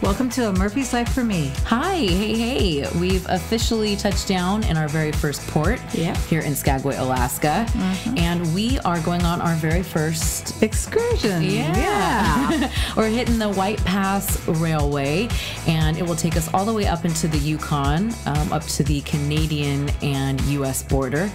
Welcome to A Murphy's Life for Me. Hi, hey. We've officially touched down in our very first port here in Skagway, Alaska. And we are going on our very first excursion. Yeah. We're hitting the White Pass Railway, and it will take us all the way up into the Yukon, up to the Canadian and U.S. border,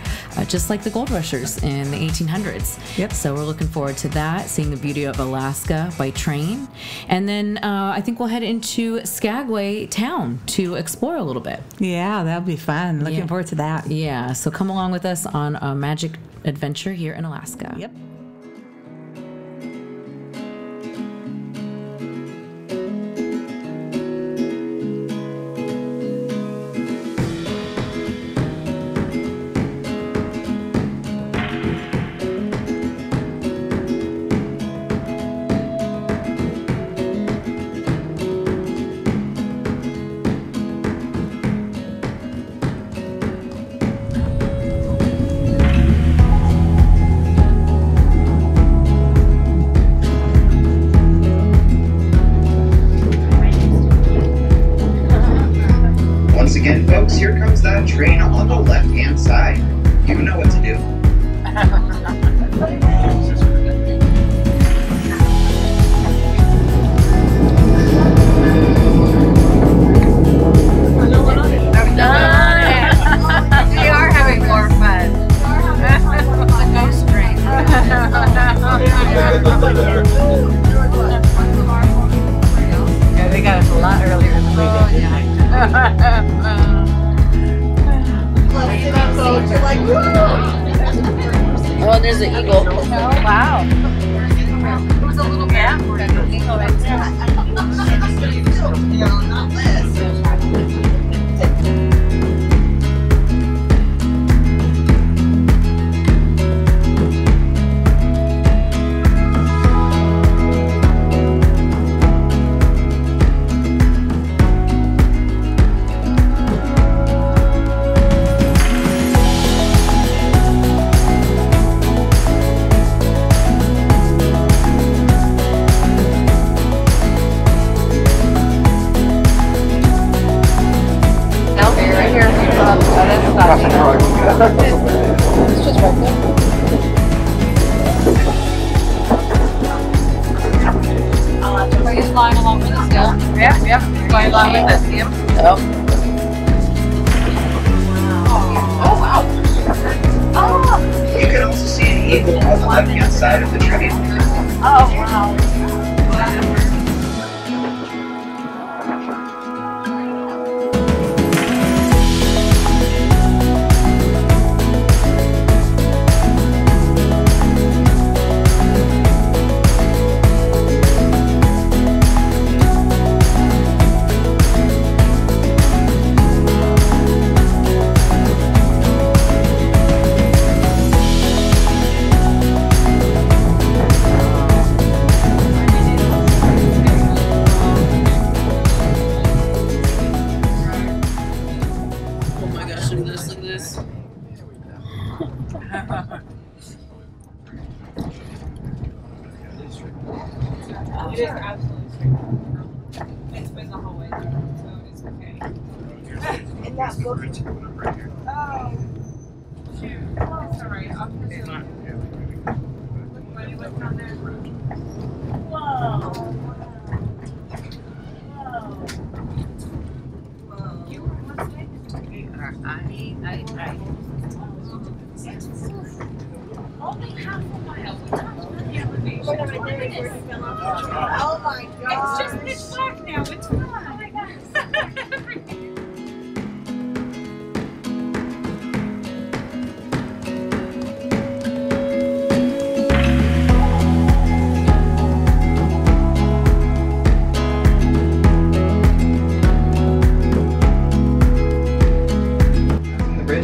just like the gold rushers in the 1800s. Yep. So we're looking forward to that, seeing the beauty of Alaska by train. And then I think we'll head into Skagway town to explore a little bit. Yeah, that'll be fun. Looking forward to that. Yeah, so come along with us on a magic adventure here in Alaska. Yep. Once again, folks, here comes that train on the left-hand side. You know what to do. We are having more fun. The ghost train. Yeah, they got us a lot earlier than we did. Oh, there's an eagle. Wow. It was a little gap. It's just right there. Are you flying along with us still? Yep. Flying along with us, yep. Oh. Oh, wow. Oh. You can also see an eagle on the left-hand side of the train. Oh, wow. It is absolutely straight. It's been the whole way through, so it's okay. And that book. Oh. Shoot. It's alright. I'll put it on. What's on there? Whoa. Whoa. You were on stage? We are. I. Only half a mile. The elevation. Oh my god. It's just pitch black now. It's fine. Oh my god.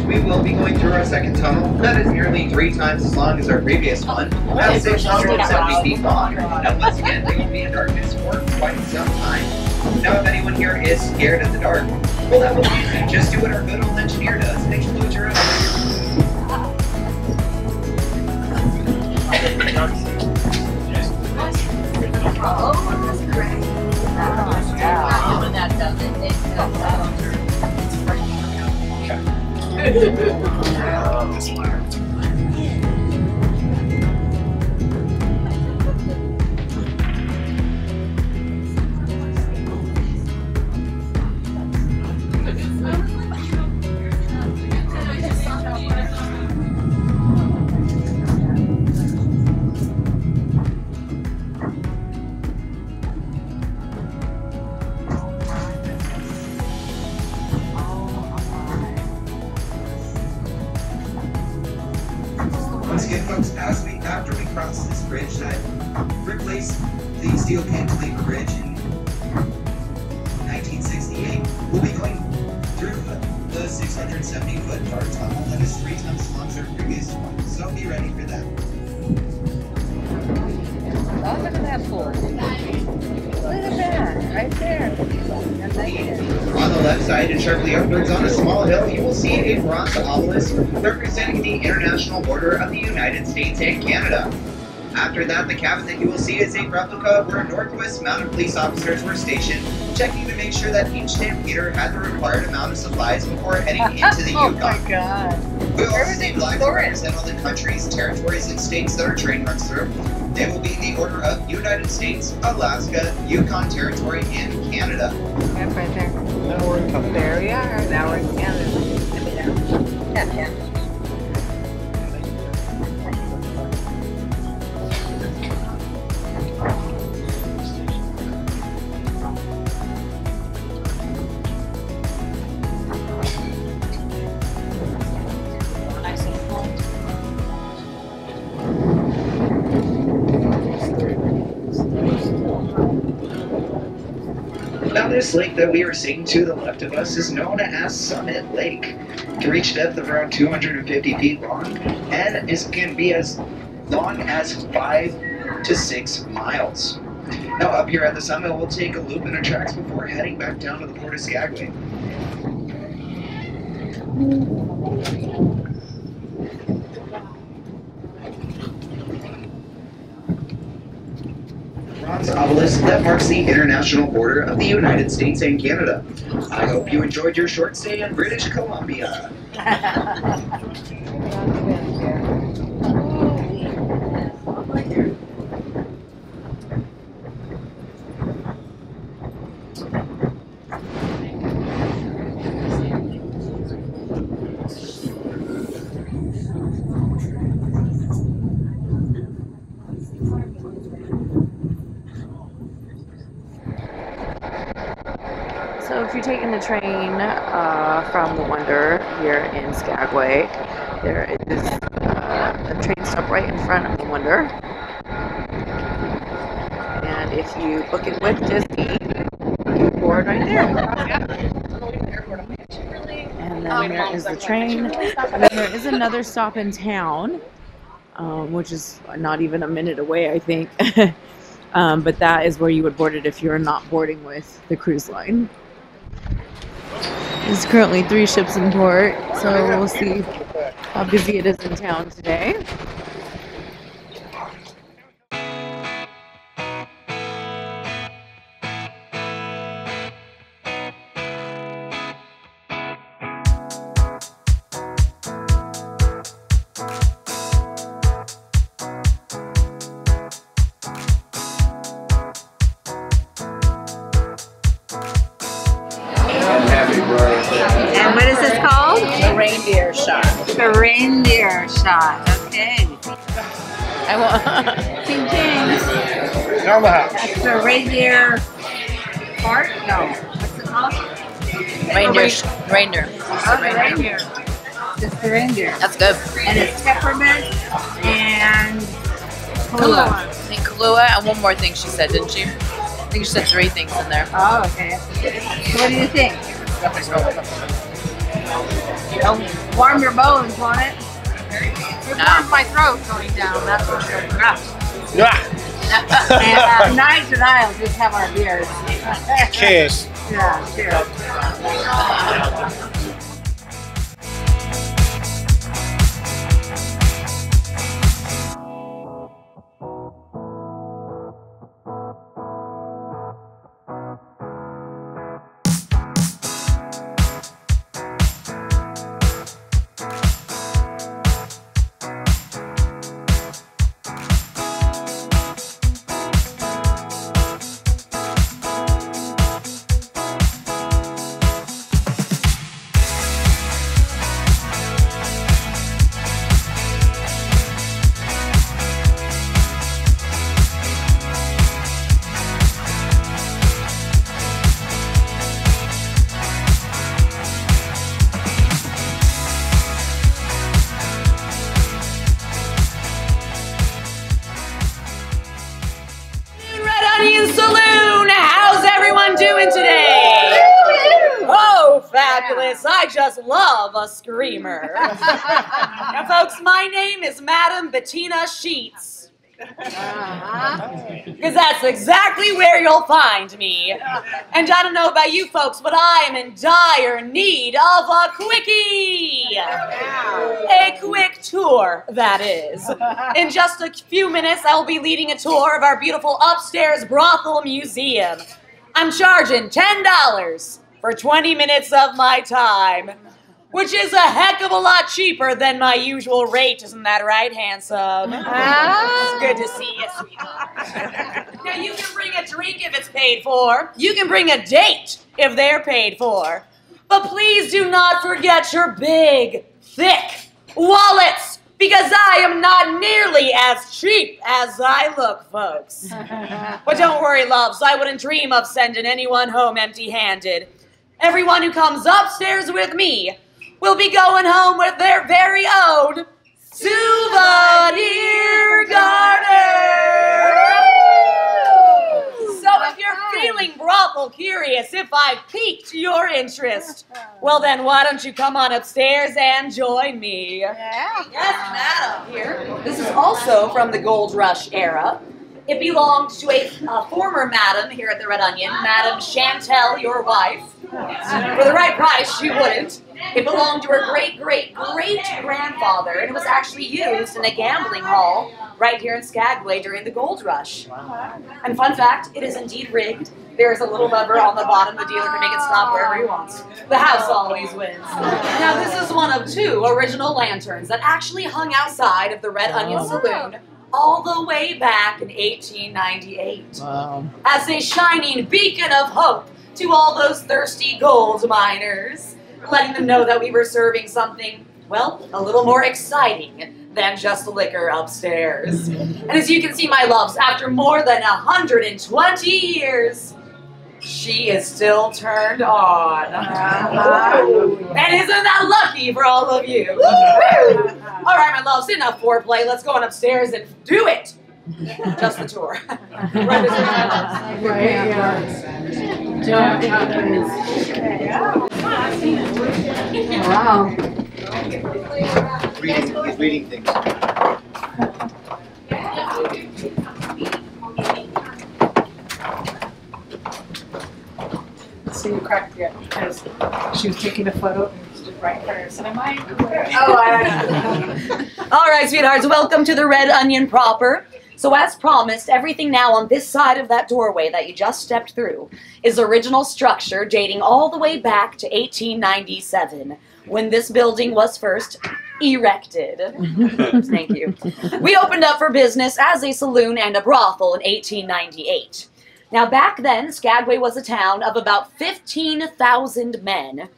We will be going through our second tunnel. That is nearly 3 times as long as our previous one. That's 670 feet long. And once again, we will be in darkness for quite some time. Now, if anyone here is scared of the dark, well, that will be easy. Just do what our good old engineer does and close your eyes. Oh, that's great. Oh, yeah. Once again, folks, after we cross this bridge that replaced the steel cantilever bridge in 1968, we'll be going through the 670-foot dark tunnel that is 3 times as long as our previous one. So be ready for that. Oh, look at that pool. Look at that, right there. On the left side and sharply upwards on a small hill, you will see a bronze obelisk representing the international border of the United States and Canada. After that, the cabin that you will see is a replica where Northwest Mounted Police officers were stationed, checking to make sure that each stampeder had the required amount of supplies before heading into the Yukon. Oh my God. We also see flags that represent all the countries, territories, and states that our train runs through. They will be in the order of United States, Alaska, Yukon Territory, and Canada. Yep, right there. Now we're in there we are. Now we're in Canada. Yeah. Now this lake that we are seeing to the left of us is known as Summit Lake. To reach a depth of around 250 feet long, and it can be as long as 5 to 6 miles. Now up here at the summit, we'll take a loop in our tracks before heading back down to the port of Skagway. Bronze obelisk that marks the international border of the United States and Canada. I hope you enjoyed your short stay in British Columbia. So if you're taking the train from the Wonder here in Skagway, there is a train stop right in front of the Wonder. And if you book it with Disney, you board right there. And then there is the train. And then there is another stop in town, which is not even a minute away, I think. But that is where you would board it if you're not boarding with the cruise line. There's currently 3 ships in port, so we'll see how busy it is in town today. And what is this called? The reindeer shot. The reindeer shot. Okay. I want. Ching ching. That's the reindeer part? No. What's it called? Reindeer. Oh, the reindeer. Just the reindeer. That's good. And it's peppermint and Kahlua. Kahlua. I think Kahlua and one more thing she said, didn't she? I think she said 3 things in there. Oh, okay. So what do you think? It'll warm your bones, won't it? It warms my throat going down, that's for sure. And Nige and I will just have our beers. Cheers. Yeah, cheers. fabulous. I just love a screamer. Now, folks, my name is Madam Bettina Sheets. Because that's exactly where you'll find me. And I don't know about you folks, but I am in dire need of a quickie. A quick tour, that is. In just a few minutes, I will be leading a tour of our beautiful upstairs brothel museum. I'm charging $10 for 20 minutes of my time, which is a heck of a lot cheaper than my usual rate. Isn't that right, handsome? It's good to see you, sweetheart. Now, you can bring a drink if it's paid for. You can bring a date if they're paid for. But please do not forget your big, thick wallets, because I am not nearly as cheap as I look, folks. But don't worry, loves. I wouldn't dream of sending anyone home empty-handed. Everyone who comes upstairs with me will be going home with their very own souvenir garden. So if you're feeling brothel curious, if I've piqued your interest, well then why don't you come on upstairs and join me? Yeah. Yes, madam. Here. This is also from the Gold Rush era. It belonged to a former madam here at the Red Onion, Madam Chantel, your wife. For the right price, she wouldn't. It belonged to her great-great-great-grandfather, and it was actually used in a gambling hall right here in Skagway during the gold rush. And fun fact, it is indeed rigged. There's a little lever on the bottom. The dealer can make it stop wherever he wants. The house always wins. Now, this is one of 2 original lanterns that actually hung outside of the Red Onion Saloon all the way back in 1898. Wow. As a shining beacon of hope to all those thirsty gold miners, letting them know that we were serving something, well, a little more exciting than just liquor upstairs. And as you can see, my loves, after more than 120 years, she is still turned on. And isn't that lucky for all of you? All right, my loves, enough foreplay. Let's go on upstairs and do it. Just the tour. Right, Wow. He's reading things. So you cracked it because she was taking a photo and stood right there. So am I? All right, sweethearts, welcome to the Red Onion proper. So as promised, everything now on this side of that doorway that you just stepped through is original structure dating all the way back to 1897, when this building was first erected. Thank you. We opened up for business as a saloon and a brothel in 1898. Now back then, Skagway was a town of about 15,000 men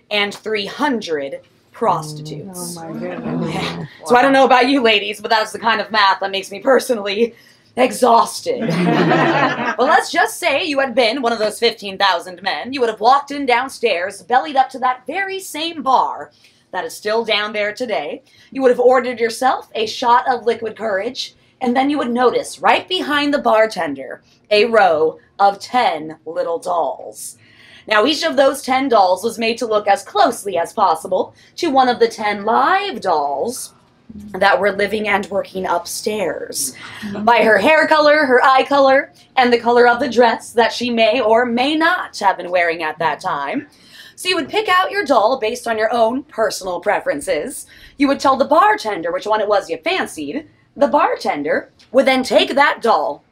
and 300 prostitutes. Oh my goodness. Yeah. So I don't know about you ladies, but that's the kind of math that makes me personally exhausted. Well, let's just say you had been one of those 15,000 men. You would have walked in downstairs, bellied up to that very same bar that is still down there today. You would have ordered yourself a shot of liquid courage, and then you would notice right behind the bartender a row of 10 little dolls. Now, each of those 10 dolls was made to look as closely as possible to one of the 10 live dolls that were living and working upstairs. By her hair color, her eye color, and the color of the dress that she may or may not have been wearing at that time. So you would pick out your doll based on your own personal preferences. You would tell the bartender which one it was you fancied. The bartender would then take that doll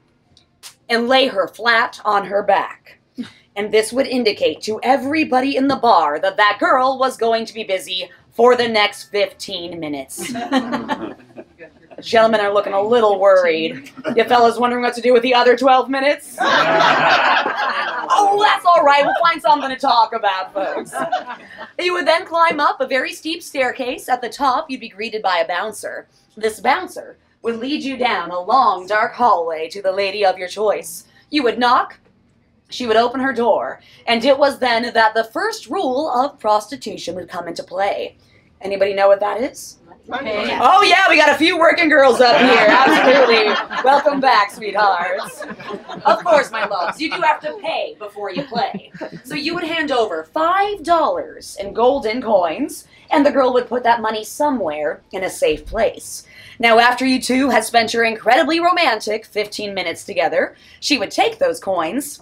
and lay her flat on her back. And this would indicate to everybody in the bar that that girl was going to be busy for the next 15 minutes. The gentlemen are looking a little worried. You fellas wondering what to do with the other 12 minutes? Oh, that's all right. We'll find something to talk about, folks. You would then climb up a very steep staircase. At the top, you'd be greeted by a bouncer. This bouncer would lead you down a long, dark hallway to the lady of your choice. You would knock. She would open her door, and it was then that the first rule of prostitution would come into play. Anybody know what that is? Oh yeah, we got a few working girls up here. Absolutely. Welcome back, sweethearts. Of course, my loves, you do have to pay before you play. So you would hand over $5 in golden coins, and the girl would put that money somewhere in a safe place. Now, after you two had spent your incredibly romantic 15 minutes together, she would take those coins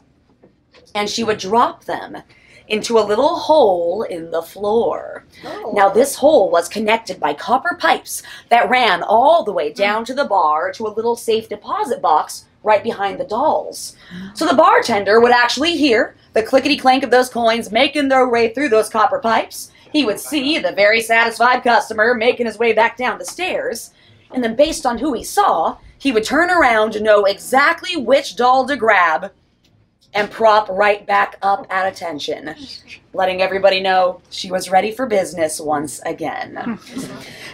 and she would drop them into a little hole in the floor. Now, this hole was connected by copper pipes that ran all the way down to the bar to a little safe deposit box right behind the dolls. So the bartender would actually hear the clickety-clank of those coins making their way through those copper pipes. He would see the very satisfied customer making his way back down the stairs, and then based on who he saw, he would turn around to know exactly which doll to grab and prop right back up at attention, letting everybody know she was ready for business once again.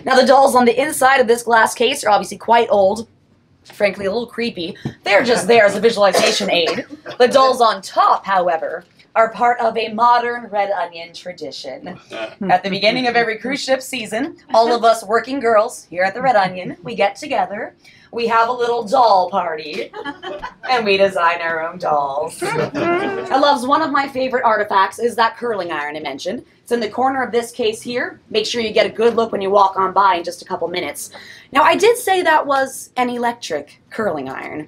Now, the dolls on the inside of this glass case are obviously quite old, frankly a little creepy. They're just there as a visualization aid. The dolls on top, however, are part of a modern Red Onion tradition. At the beginning of every cruise ship season, all of us working girls here at the Red Onion, we get together, we have a little doll party, and we design our own dolls. I loves, one of my favorite artifacts is that curling iron I mentioned. It's in the corner of this case here. Make sure you get a good look when you walk on by in just a couple minutes. Now, I did say that was an electric curling iron,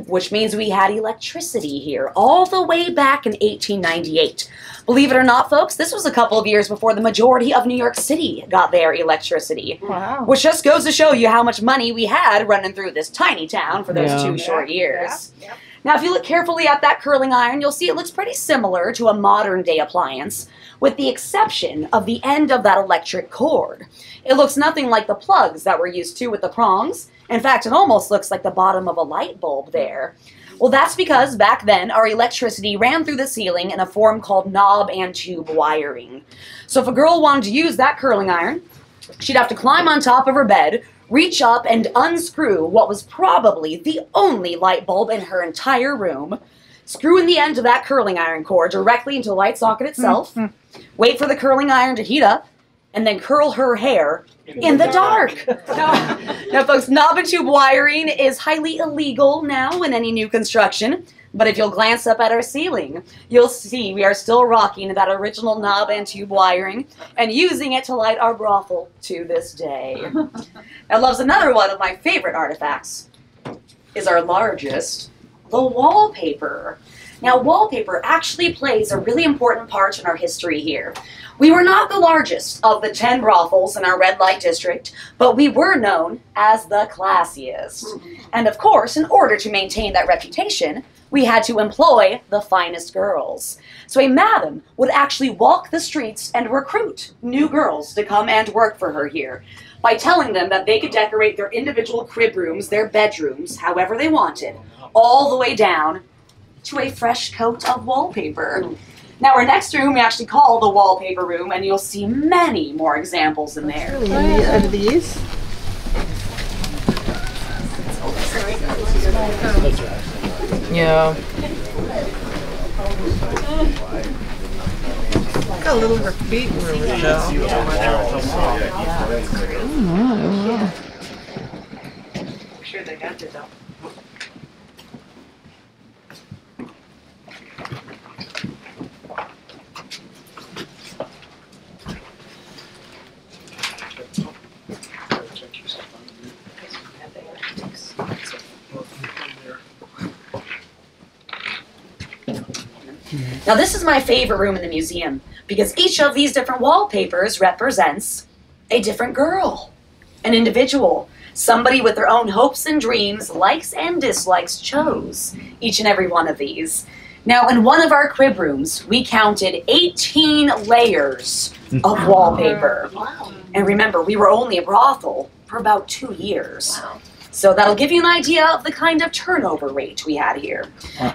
which means we had electricity here all the way back in 1898. Believe it or not, folks, this was a couple of years before the majority of New York City got their electricity. Wow. Which just goes to show you how much money we had running through this tiny town for those 2 short years. Yeah. Now, if you look carefully at that curling iron, you'll see it looks pretty similar to a modern-day appliance, with the exception of the end of that electric cord. It looks nothing like the plugs that we're used to with the prongs. In fact, it almost looks like the bottom of a light bulb there. Well, that's because back then our electricity ran through the ceiling in a form called knob and tube wiring. So if a girl wanted to use that curling iron, she'd have to climb on top of her bed, reach up and unscrew what was probably the only light bulb in her entire room, screw in the end of that curling iron cord directly into the light socket itself, wait for the curling iron to heat up, and then curl her hair in the dark. Now, folks, knob and tube wiring is highly illegal now in any new construction, but if you'll glance up at our ceiling, you'll see we are still rocking that original knob and tube wiring and using it to light our brothel to this day. Now, loves, another one of my favorite artifacts is our largest, the wallpaper. Now, wallpaper actually plays a really important part in our history here. We were not the largest of the 10 brothels in our red light district, but we were known as the classiest. And of course, in order to maintain that reputation, we had to employ the finest girls. So a madam would actually walk the streets and recruit new girls to come and work for her here by telling them that they could decorate their individual crib rooms, their bedrooms, however they wanted, all the way down to a fresh coat of wallpaper. Now, our next room we actually call the wallpaper room, and you'll see many more examples in there. Really neat of these. Yeah. Got a little graffiti room, Michelle. I'm sure they got it though. Now, this is my favorite room in the museum because each of these different wallpapers represents a different girl, an individual, somebody with their own hopes and dreams, likes and dislikes chose each and every one of these. Now, in one of our crib rooms, we counted 18 layers of wallpaper. And remember, we were only a brothel for about 2 years. So that'll give you an idea of the kind of turnover rate we had here.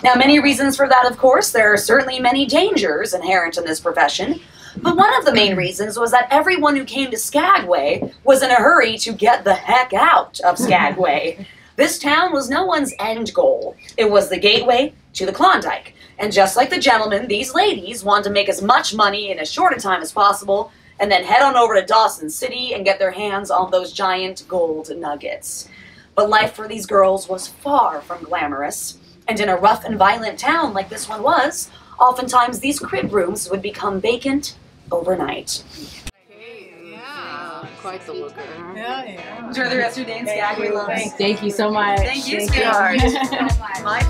Now, many reasons for that, of course. There are certainly many dangers inherent in this profession. But one of the main reasons was that everyone who came to Skagway was in a hurry to get the heck out of Skagway. This town was no one's end goal. It was the gateway to the Klondike. And just like the gentlemen, these ladies wanted to make as much money in as short a time as possible and then head on over to Dawson City and get their hands on those giant gold nuggets. But life for these girls was far from glamorous, and in a rough and violent town like this one was, oftentimes these crib rooms would become vacant overnight. Quite the looker. Yeah. Enjoy the rest of your day in Skagway, loves. Thank you so much. Thank you, sweetheart. My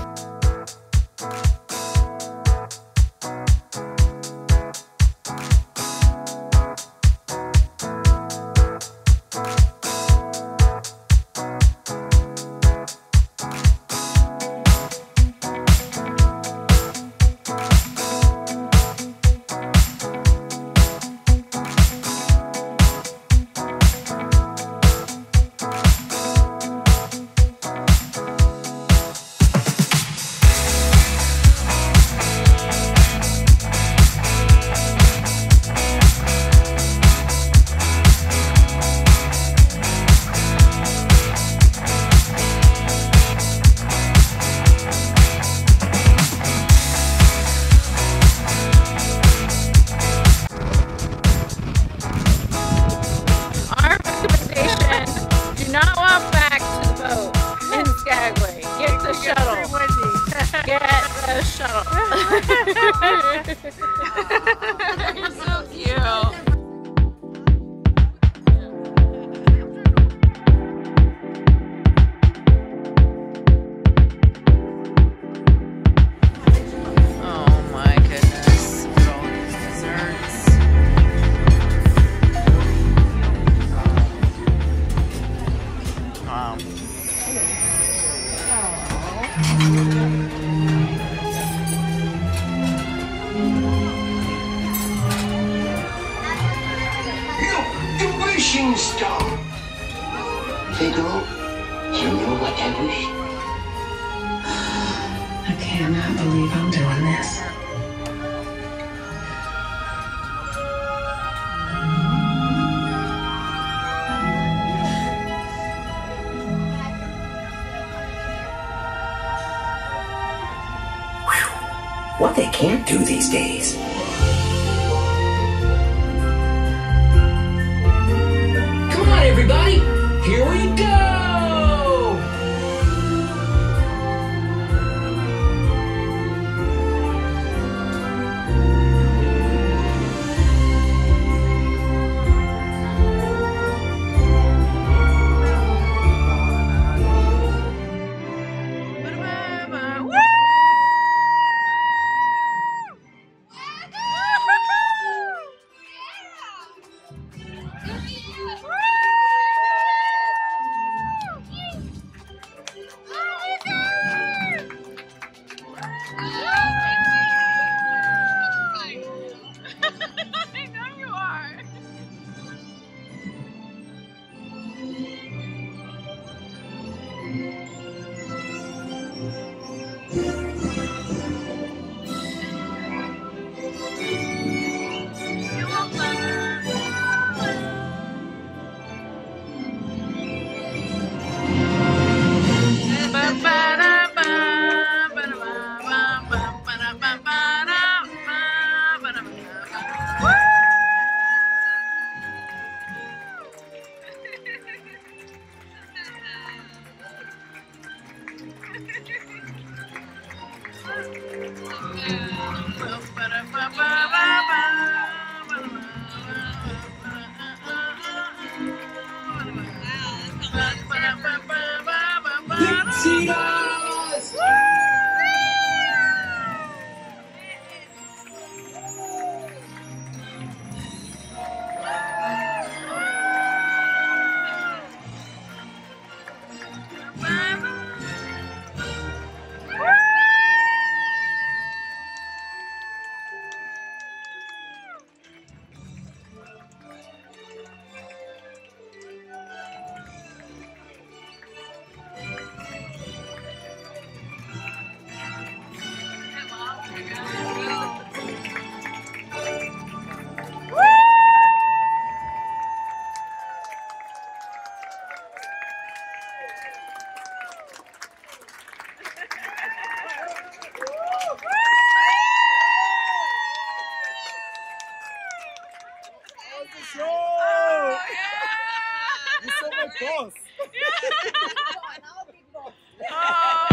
So cute. Oh my goodness. Look at all these desserts. Wow. The wishing star. Fiddle, you know what I wish? I cannot believe I'm doing this. What they can't do these days. Come on, everybody! Here we go! boss. Oh